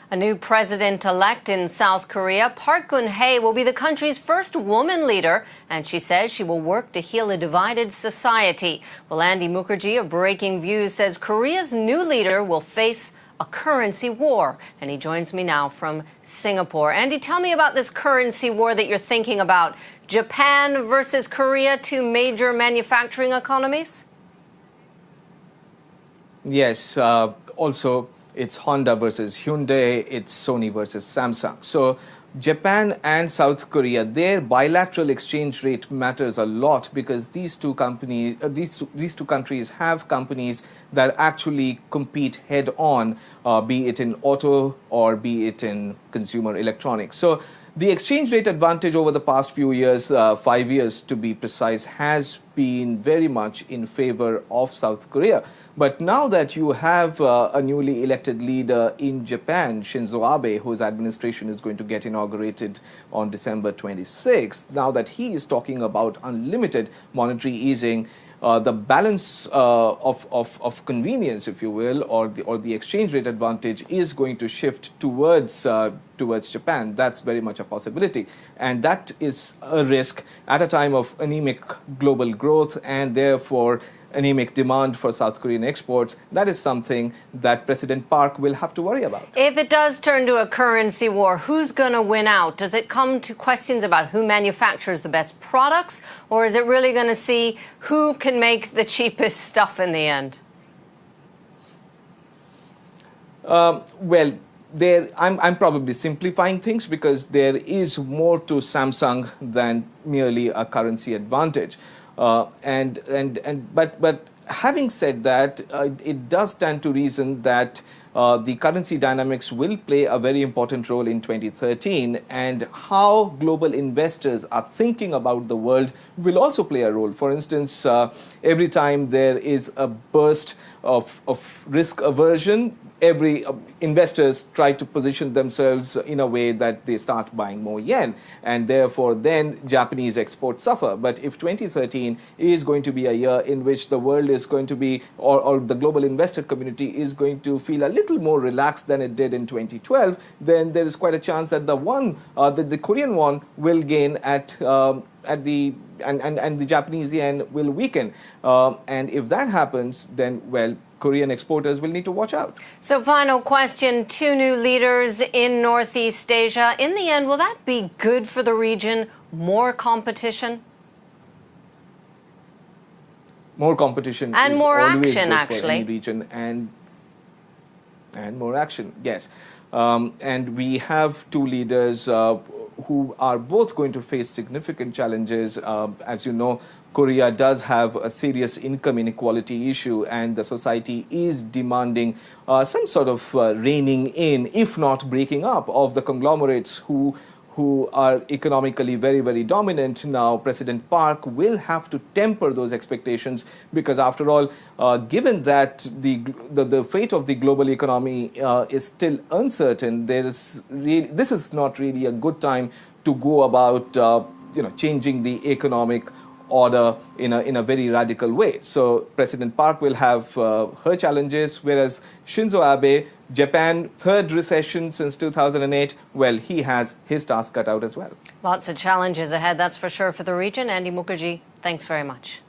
A new president-elect in South Korea, Park Geun-hye, will be the country's first woman leader, and she says she will work to heal a divided society. Well, Andy Mukherjee of Breakingviews says Korea's new leader will face a currency war, and he joins me now from Singapore. Andy, tell me about this currency war that you're thinking about. Japan versus Korea, two major manufacturing economies? Yes, also it's Honda versus Hyundai, it's Sony versus Samsung. So Japan and South Korea, their bilateral exchange rate matters a lot because these two companies, these two countries have companies that actually compete head on, be it in auto or be it in consumer electronics. So the exchange rate advantage over the past few years, 5 years to be precise, has been very much in favor of South Korea. But now that you have a newly elected leader in Japan, Shinzo Abe, whose administration is going to get inaugurated on December 26th, now that he is talking about unlimited monetary easing, the balance of convenience, if you will, or the exchange rate advantage is going to shift towards Japan. That's very much a possibility, and that is a risk at a time of anemic global growth and therefore anemic demand for South Korean exports. That is something that President Park will have to worry about. If it does turn to a currency war, who's going to win out? Does it come to questions about who manufactures the best products, or is it really going to see who can make the cheapest stuff in the end? Well, I'm probably simplifying things because there is more to Samsung than merely a currency advantage. But having said that, it does stand to reason that the currency dynamics will play a very important role in 2013, and how global investors are thinking about the world will also play a role. For instance, every time there is a burst of risk aversion, every investors try to position themselves in a way that they start buying more yen, and therefore then Japanese exports suffer. But if 2013 is going to be a year in which the world is going to be, or the global investor community is going to feel a little more relaxed than it did in 2012, then there is quite a chance that the Korean won will gain and the Japanese yen will weaken. And if that happens, then, well, Korean exporters will need to watch out. So final question, two new leaders in Northeast Asia. In the end, will that be good for the region? More competition? More competition and is more always action, good actually. For any region, and more action, yes. And we have two leaders who are both going to face significant challenges. As you know, Korea does have a serious income inequality issue, and the society is demanding some sort of reining in, if not breaking up, of the conglomerates who are economically very, very dominant. Now, President Park will have to temper those expectations because, after all, given that the fate of the global economy is still uncertain, this is not really a good time to go about changing the economic order in a very radical way. So President Park will have her challenges, whereas Shinzo Abe, Japan, third recession since 2008, well, he has his task cut out as well. Lots of challenges ahead, that's for sure, for the region. Andy Mukherjee, thanks very much.